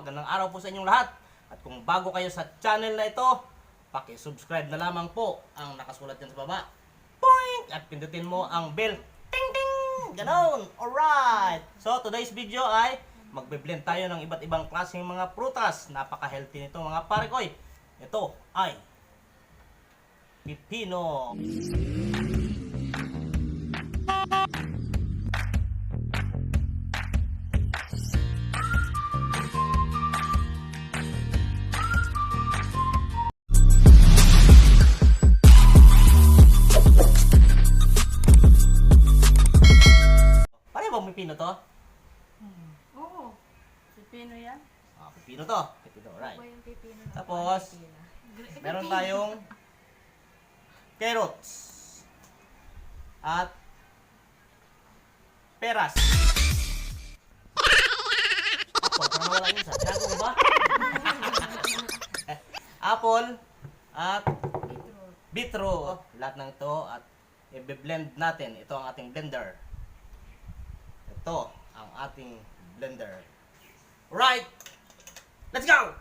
magandang araw po sa inyong lahat. At kung bago kayo sa channel na ito, paki-subscribe na lamang po ang nakasulat dyan sa baba. Boing! At pindutin mo ang bell. Ting ting! Ganon! Alright! So today's video ay magbe-blend tayo ng iba't ibang klaseng mga prutas. Napaka-healthy nito mga pare koy. Ito ay pipino. Pareho bang pipino to? Oo. Pipino yan? Ah, pipino to. Pipino, right. Ano ba yung pipino? Tapos, meron tayong carrots at peras. Apple, parang nawala yun sa tinago mo ba? Apple at beetroot. Lahat ng ito at i-blend natin. Ito ang ating blender. Ito ang ating blender. Right! Let's go!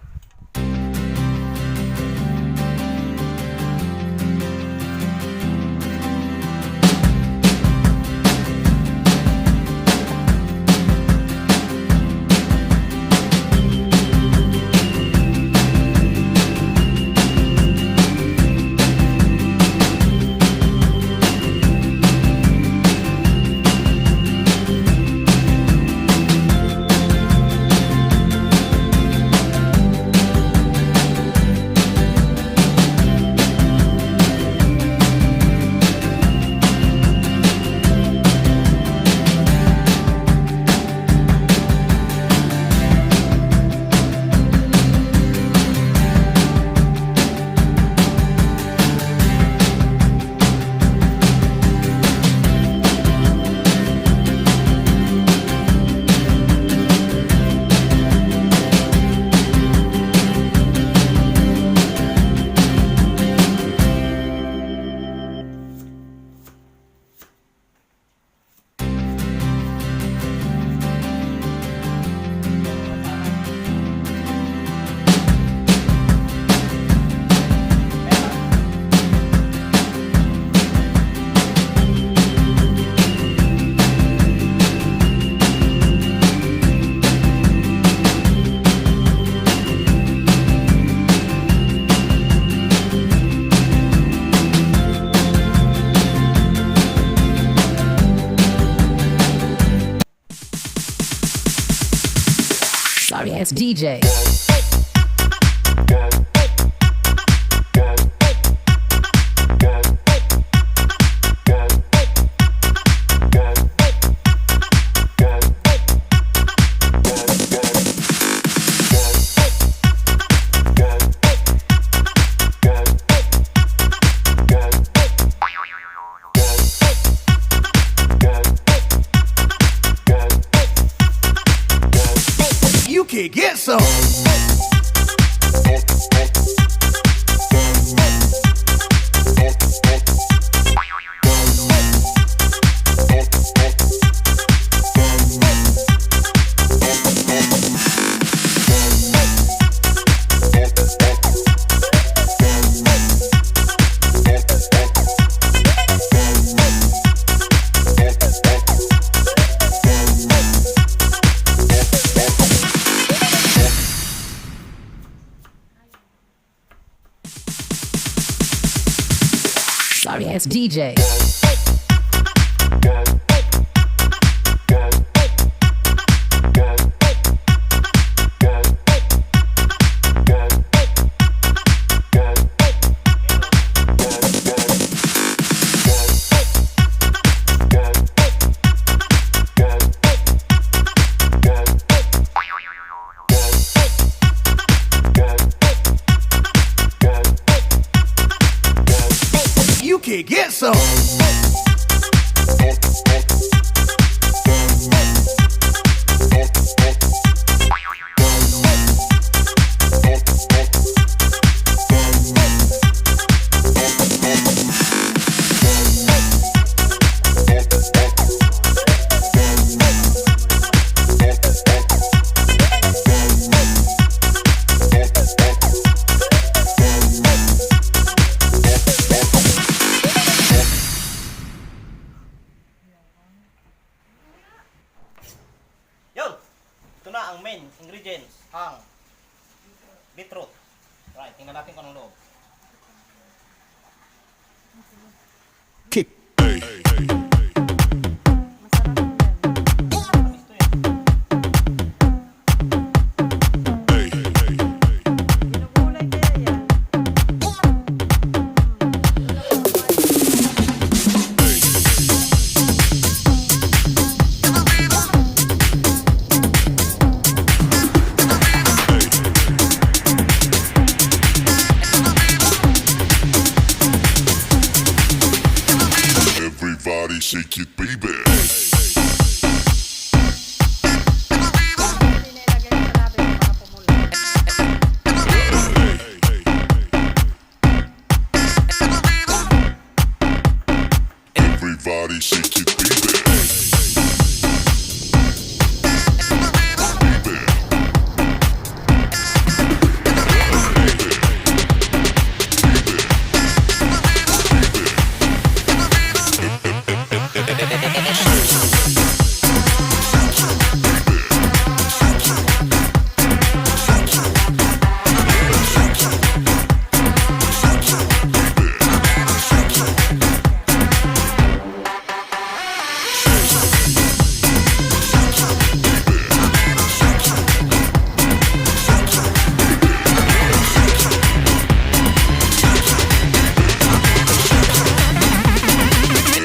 Sorry ass DJ. You can get some. Sorry ass DJ. You can get some. na ang main ingredients, ang beetroot. Right, tingnan natin kung anong loob. Kick. Masarap yan. Tamis to eh. Ginugulay kaya yan. Everybody shake it, baby. Hindi nilagay sa labi para pumula. Everybody shake it, baby.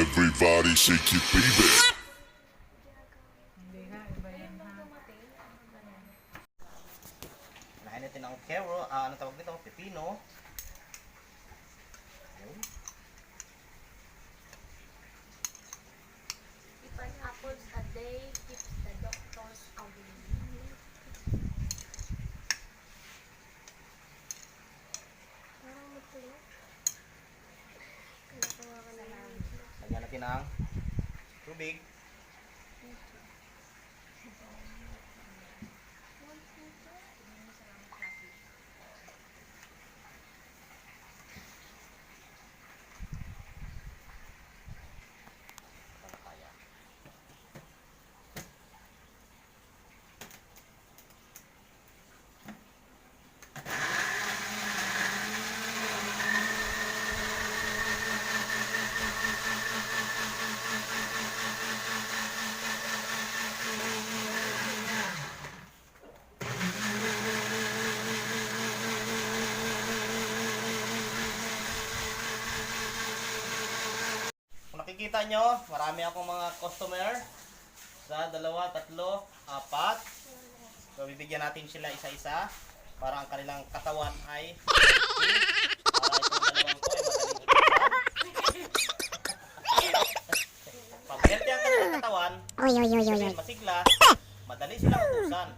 Everybody shake it, baby. Hindi nga, iba yan ha. Kinain natin ang ano tawag dito? Pepino. Ayun. If an apples a day keeps the doctors away. Parang matulog. Kinakawa ka na lang. Lagyan natin ng tubig. Pampaya. Kung nakikita nyo, marami akong mga customer. Sa 2, 3, 4. So, bibigyan natin sila isa-isa para ang kanilang katawan ay healthy. Para itong dalawang ko ay madaling utusan. Pag healthy ang kanilang katawan, kasi masigla, madali silang utusan.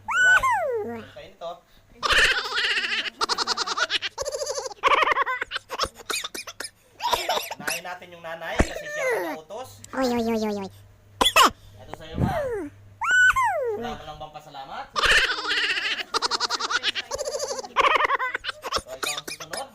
Alright. So, kayo nito. Unahin natin yung nanay kasi siya ang nakautos. Ito sa'yo, ma. Wala ka lang bang pasalamat? So, ikaw ang susunod.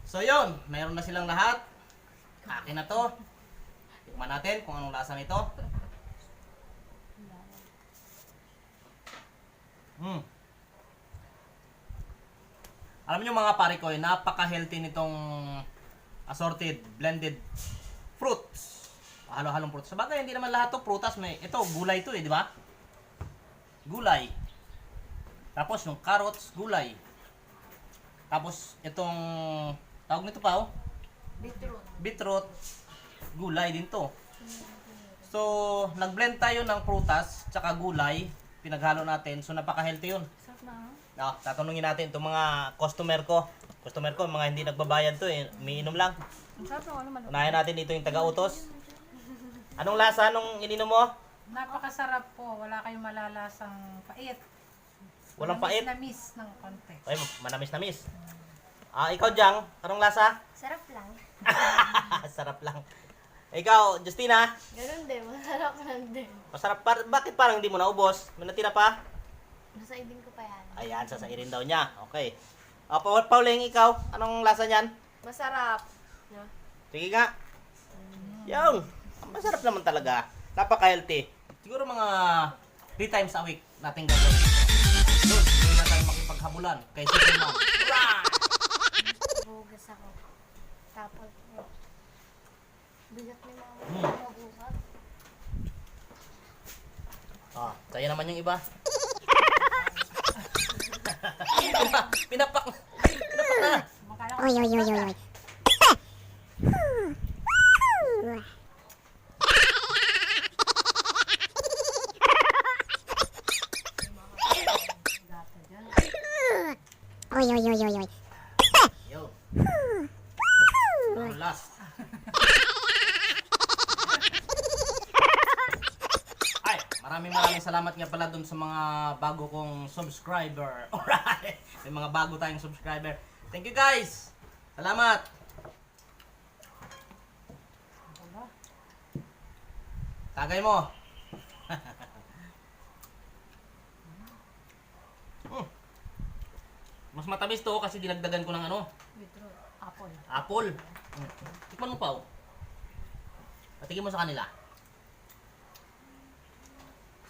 So yun, mayroon na silang lahat. Akin na to. Tikman natin kung anong lasa nito. Alam niyo mga pare ko, napaka-healthy nitong assorted, blended fruits. Halo-halong fruits. Sabagay, hindi naman lahat to prutas. Ito, gulay to di ba? Gulay. Tapos yung carrots, gulay. Tapos itong, tawag nito pa Beetroot. beetroot, gulay din to. So, nag-blend tayo ng prutas, tsaka gulay. Pinaghalo natin. So, napaka-healthy yun. Sarap na. Tatanungin natin itong mga customer ko. Mga hindi nagbabayad to umiinom lang. Ang sarap ng ano man. Unahin natin dito yung taga-utos. Anong lasa nung ininom mo? Napakasarap po. Wala kayong malalasang pait. Walang pait? Namis ng konti. Ay, manamis-namis. Ikaw, Jang, anong lasa? Sarap lang. Sarap lang. Ikaw, Justina, Ganun din. Masarap lang din. masarap. Bakit parang hindi mo naubos? May natira pa? Nasa idin ko pa yan. Ayan, sasairin daw niya. Okay. Pauling, ikaw, anong lasa niyan? Masarap. No? Sige nga. Yung, masarap naman talaga. Napaka-healthy. Siguro mga 3 times a week natin gagawin. Doon, hindi na tayo makipaghabulan kay Superman. Alright! Bugas ako. Tapos, bigat ni mama. Hmm. Mabuhat. Saya naman yung iba. Pinapak na. Oy, oy, oy, oy, oy. Oy, oy, oy, oy, oy. Yo. Last. Ay, maraming salamat nga pala dun sa mga bago kong subscriber. Alright. May mga bago tayong subscriber. Thank you guys. Salamat. Tagay mo. Mas matamis to kasi dinagdagan ko ng ano, Beetroot. Apple. apple. Tikman mo pa. Patigin mo sa kanila.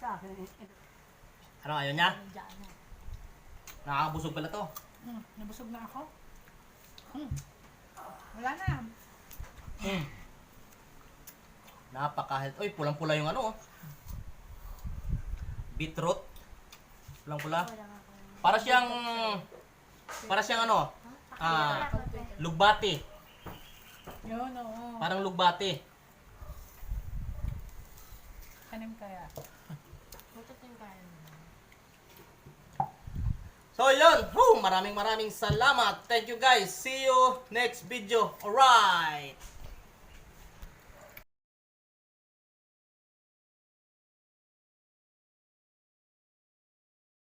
Sa akin. Ano, ayaw niya? Nakakabusog pala to. Nabusog na ako. Wala na. Napaka-healthy. Uy, pulang-pula yung ano. Beetroot. Pulang-pula. Para siyang ano, lugbati. Yun, oo. Parang lugbati. Kanim kaya. Butot yung kain. So, yun. Maraming salamat. Thank you guys. See you next video. Alright.